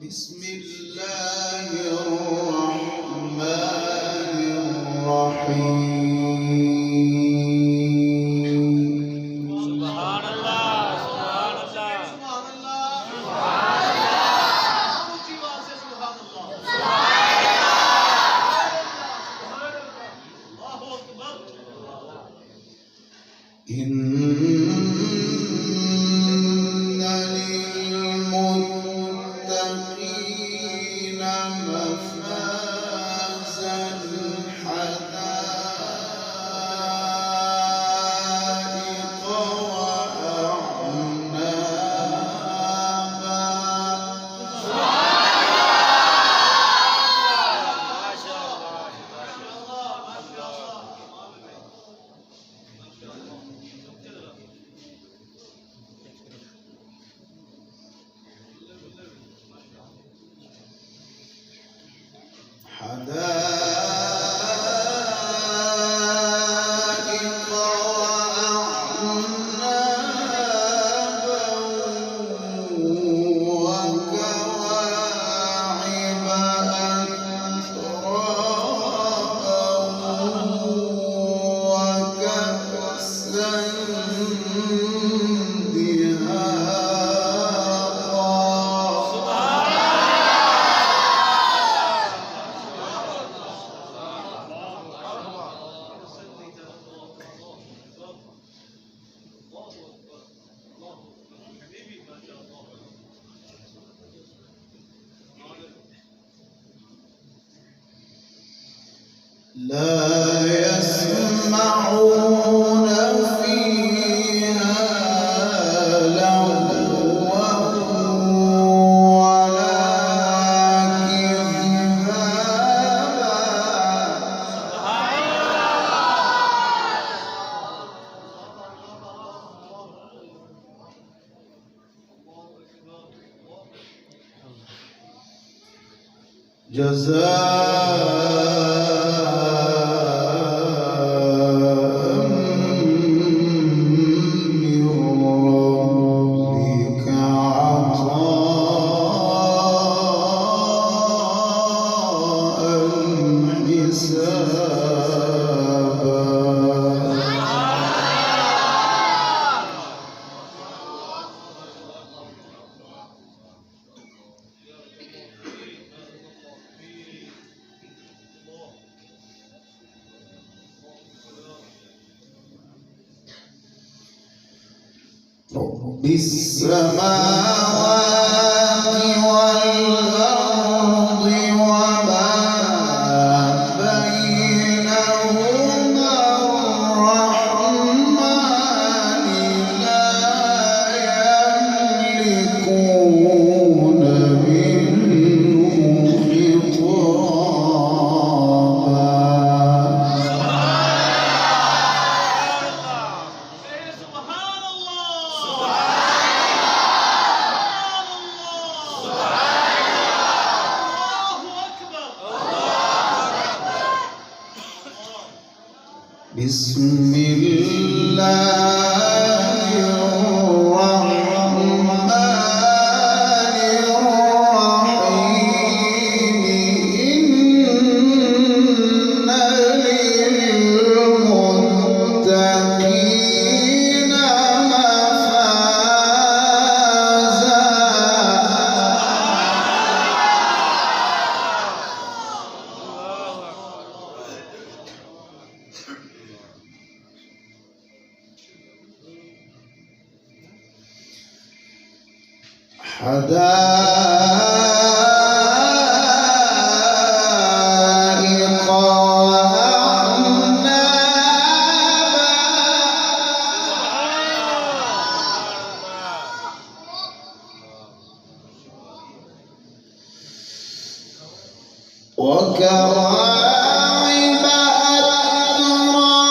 بسم الله الرحمن الرحيم. سبحان الله سبحان الله سبحان الله سبحان الله الله أكبر. إن للمتقين مفازا حدائق وأعنابا. ما شاء الله ما شاء الله ما شاء الله. حدائق وأعنابا وكواعب أترابا وكأسا لا يسمعون فيها لغوا ولا كذابا. جزاء من ربك عطاء رب السماوات والأرض وما بينهما الرحمن لا يملكون منه خطابا. بسم الله الرحمن الرحيم. إن للمتقين حدائق وأعنابا وكواعب أترابا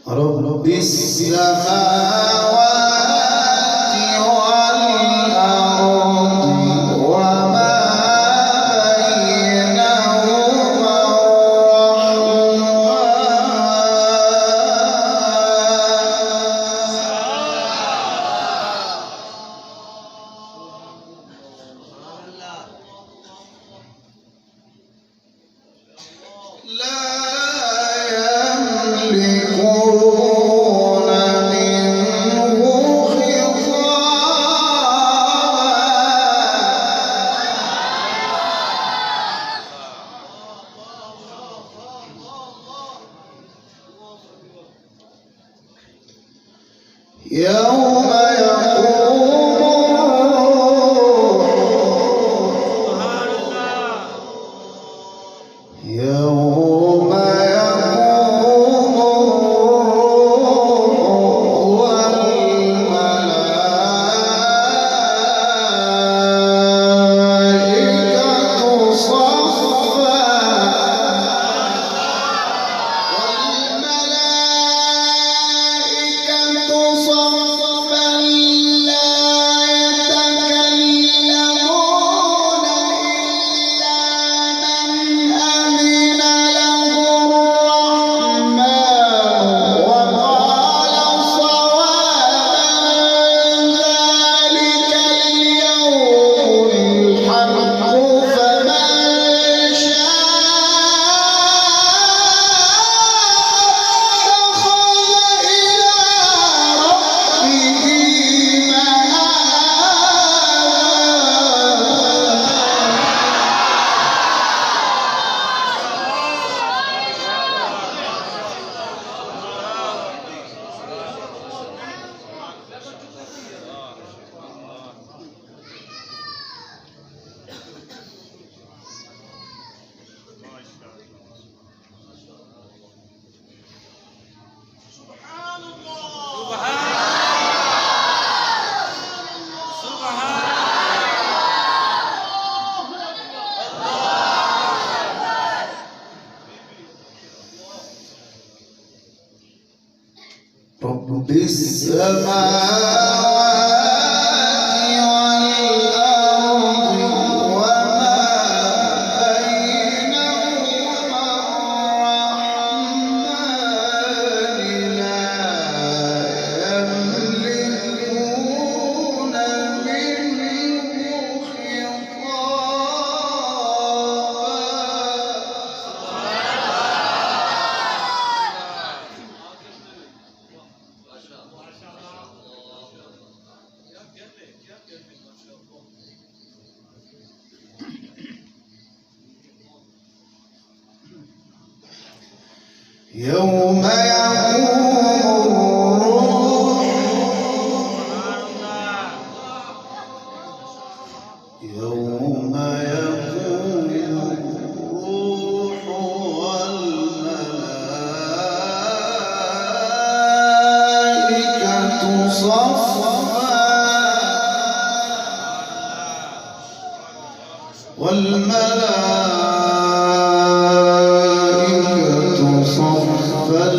رب السماوات والأرض وما بينهما لا يملكون منه خطابا يوم يقوم والملائكة صفا لا يتكلمون إلا من أذن له الرحمن وقال صوابا ذلك اليوم الحق فمن رب السماوات والأرض وما بينهما الرحمن لا يملكون منه يوم يقوم الروح والملائكة صفا والملائكة صفا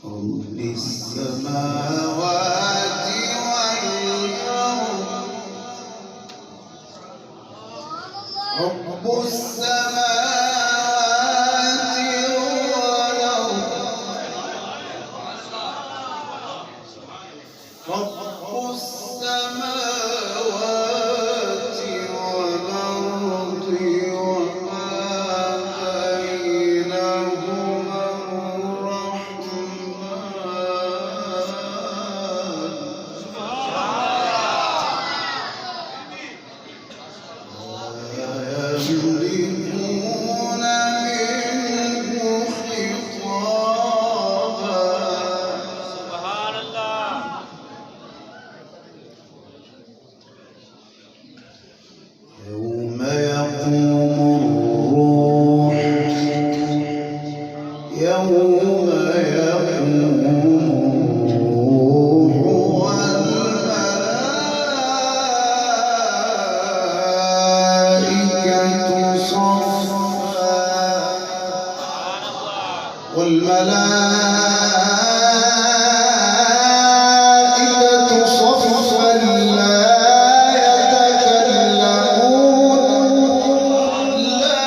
رب السماوات والأرض رب السماوات والأرض رب السماوات والأرض وما بينهما يملكون منه خطابا سبحان الله. يوم يقوم الروح والملائكة صفا والملائكة صفا لا يتكلمون إلا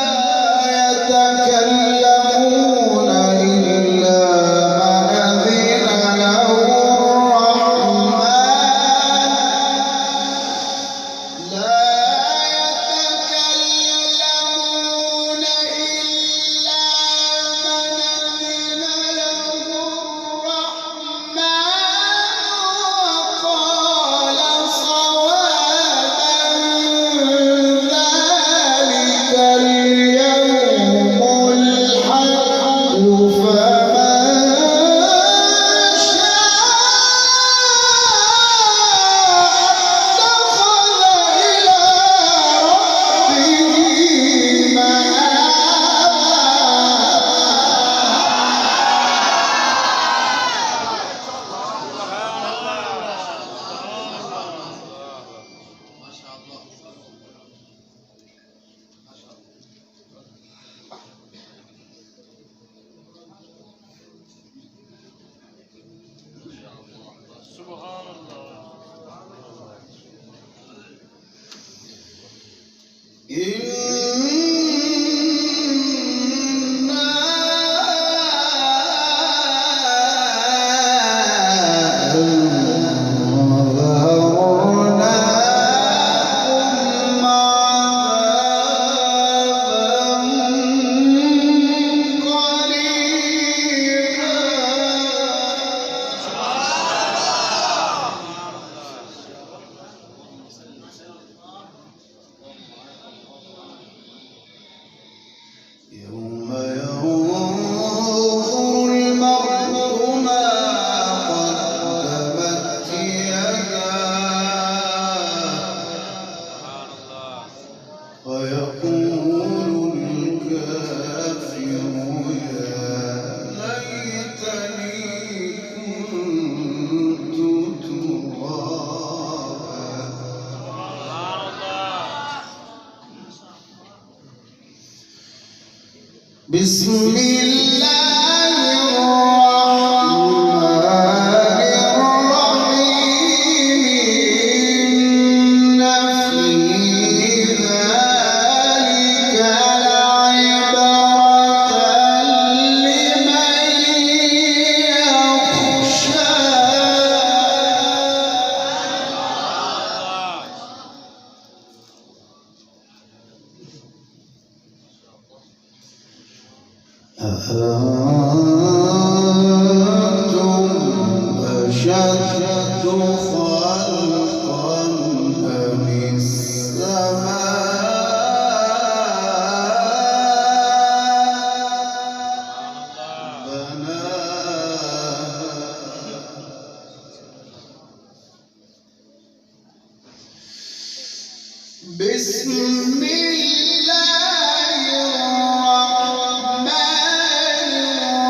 من أذن له الرحمن لا يتكلمون إلا من أذن له الرحمن وقال صوابا ذلك اليوم الحق فمن شاء اتخذ إلى ربه سبحان الله. يوم ينظر المرء ما قدمت يداه ويقول الكافر يا ليتني كنت ترابا بسم الله الرحمن الرحيم إن في ذلك لعبرة لمن يخشى أأنتم أشد خلقا أم السماء بناها بسم الله الرحمن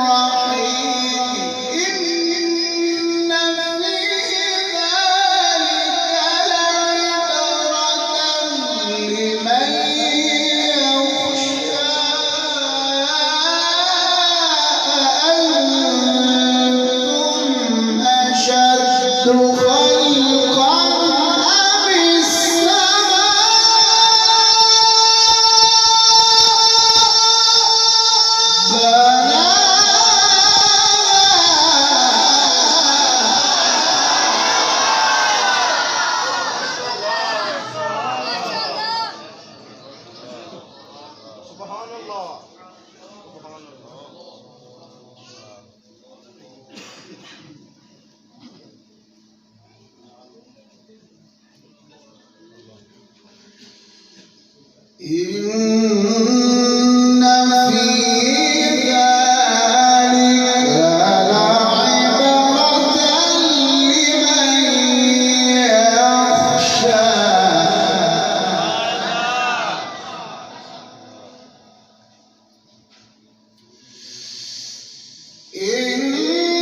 الرحيم إن خلقا أم سبحان الله سبحان الله. إن في ذلك لعبرة لمن يخشى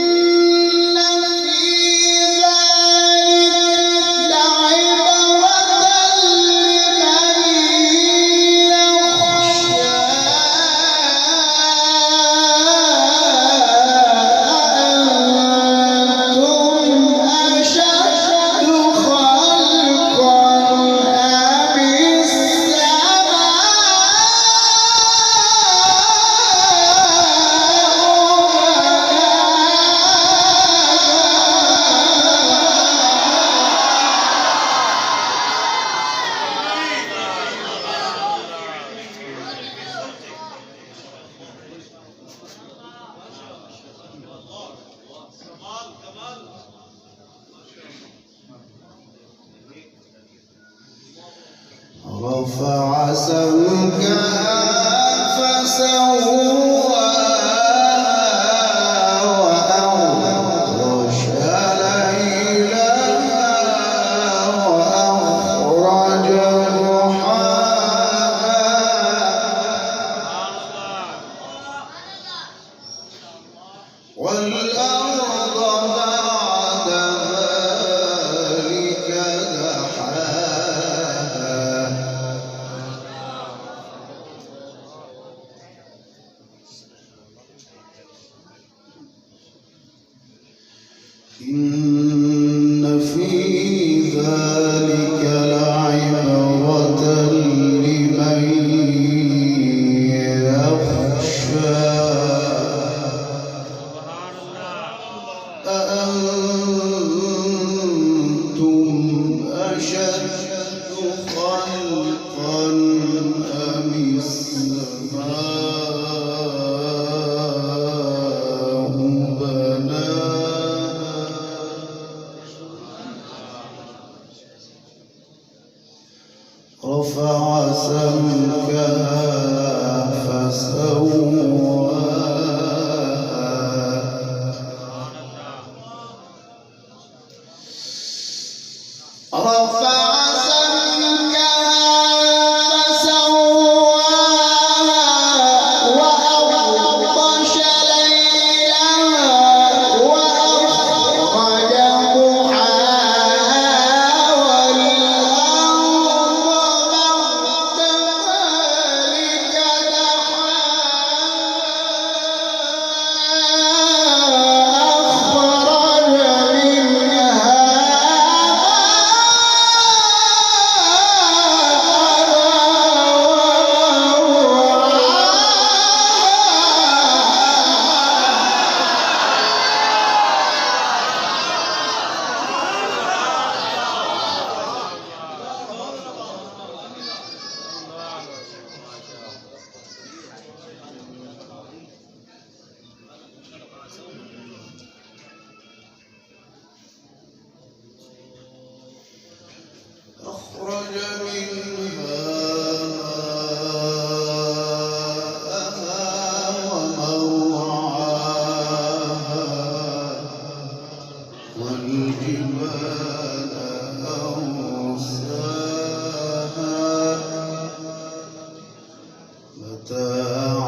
إن في ذلك لعبرة رفع سمكها فسواها وأغطش ليلها وأخرج ضحاها والأرض بعد ذلك دحاها إن في ذلك لعبرة لمن يخشى أأنتم أشد خلقا أم السماء بناها رفع سمكها فسواها رفع سمكها فسواها وأغطش ليلها وأخرج ضحاها والأرض بعد ذلك أخرج منها ماءها ومرعاها والجبال أرساها متاعا